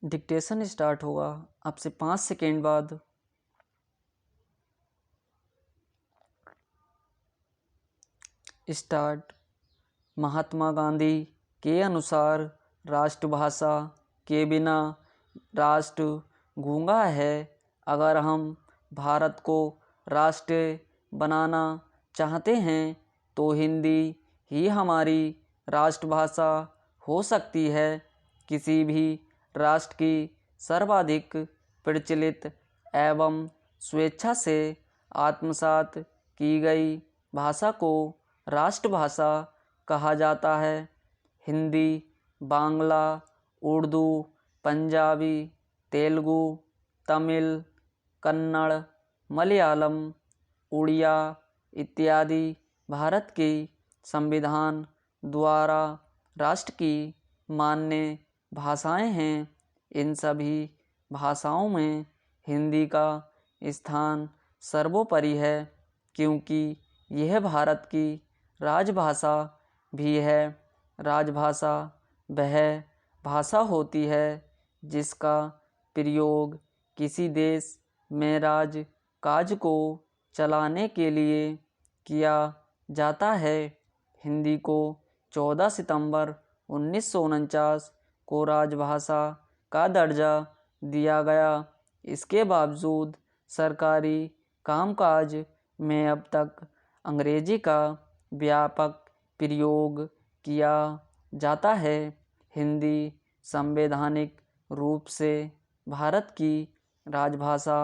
Dictation start होगा आपसे 5 second बाद। स्टार्ट। महात्मा गांधी के अनुसार राष्ट्रभाषा के बिना राष्ट्र गूंगा है। अगर हम भारत को राष्ट्र बनाना चाहते हैं तो हिंदी ही हमारी राष्ट्रभाषा हो सकती है। किसी भी राष्ट्र की सर्वाधिक प्रचलित एवं स्वेच्छा से आत्मसात की गई भाषा को राष्ट्रभाषा कहा जाता है। हिंदी, बांग्ला, उर्दू, पंजाबी, तेलुगु, तमिल, कन्नड़, मलयालम, उड़िया इत्यादि भारत की संविधान द्वारा राष्ट्र की मान्य भाषाएं हैं। इन सभी भाषाओं में हिंदी का स्थान सर्वोपरि है, क्योंकि यह भारत की राजभाषा भी है। राजभाषा वह भाषा होती है जिसका प्रयोग किसी देश में राज काज को चलाने के लिए किया जाता है। हिंदी को 14 सितंबर 1949 को राजभाषा का दर्जा दिया गया। इसके बावजूद सरकारी कामकाज में अब तक अंग्रेजी का व्यापक प्रयोग किया जाता है। हिंदी संवैधानिक रूप से भारत की राजभाषा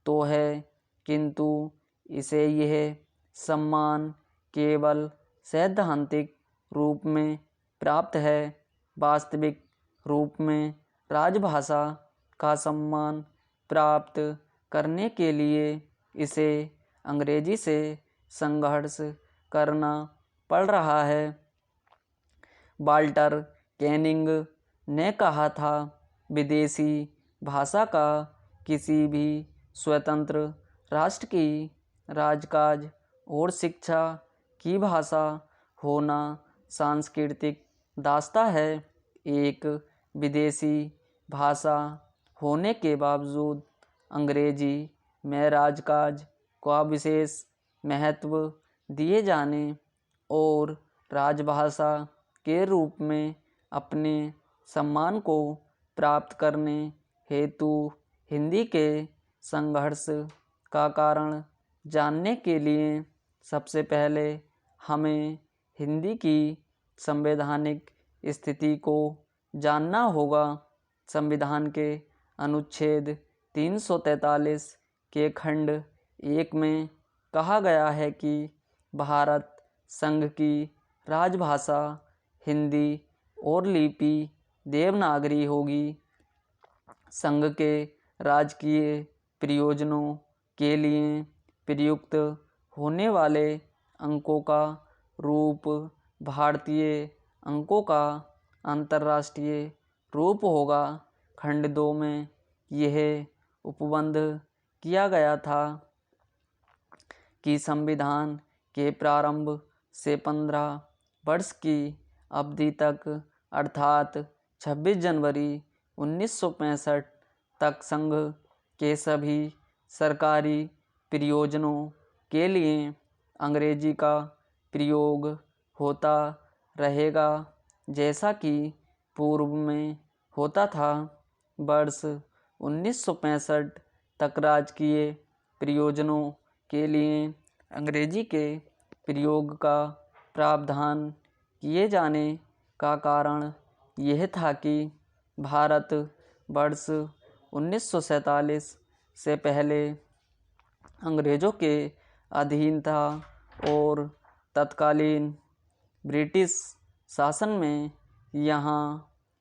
तो है, किंतु इसे यह सम्मान केवल सैद्धांतिक रूप में प्राप्त है। वास्तविक रूप में राजभाषा का सम्मान प्राप्त करने के लिए इसे अंग्रेजी से संघर्ष करना पड़ रहा है। वाल्टर कैनिंग ने कहा था, विदेशी भाषा का किसी भी स्वतंत्र राष्ट्र की राजकाज और शिक्षा की भाषा होना सांस्कृतिक दास्ता है। एक विदेशी भाषा होने के बावजूद अंग्रेजी में राजकाज का विशेष महत्व दिए जाने और राजभाषा के रूप में अपने सम्मान को प्राप्त करने हेतु हिंदी के संघर्ष का कारण जानने के लिए सबसे पहले हमें हिंदी की संवैधानिक स्थिति को जानना होगा। संविधान के अनुच्छेद 343 के खंड 1 में कहा गया है कि भारत संघ की राजभाषा हिंदी और लिपि देवनागरी होगी। संघ के राजकीय प्रयोजनों के लिए प्रयुक्त होने वाले अंकों का रूप भारतीय अंकों का अंतर्राष्ट्रीय रूप होगा। खंड 2 में यह उपबंध किया गया था कि संविधान के प्रारंभ से 15 वर्ष की अवधि तक अर्थात 26 जनवरी 1965 तक संघ के सभी सरकारी प्रयोजनों के लिए अंग्रेजी का प्रयोग होता रहेगा, जैसा कि पूर्व में होता था। वर्ष 1965 तक राजकीय प्रयोजनों के लिए अंग्रेजी के प्रयोग का प्रावधान किए जाने का कारण यह था कि भारत वर्ष 1947 से पहले अंग्रेज़ों के अधीन था और तत्कालीन ब्रिटिश शासन में यहाँ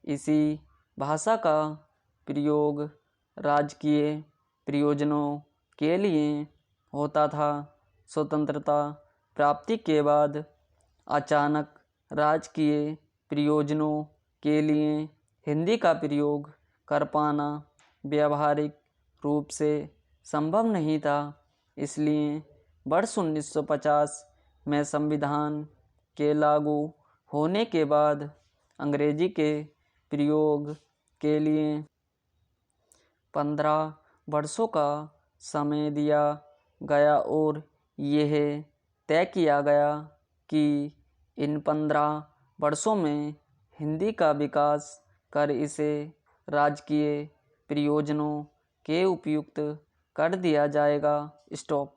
इसी भाषा का प्रयोग राजकीय प्रयोजनों के लिए होता था। स्वतंत्रता प्राप्ति के बाद अचानक राजकीय प्रयोजनों के लिए हिंदी का प्रयोग कर पाना व्यावहारिक रूप से संभव नहीं था। इसलिए वर्ष 1950 में संविधान के लागू होने के बाद अंग्रेजी के प्रयोग के लिए 15 वर्षों का समय दिया गया और यह तय किया गया कि इन 15 वर्षों में हिंदी का विकास कर इसे राजकीय प्रयोजनों के उपयुक्त कर दिया जाएगा। स्टॉप।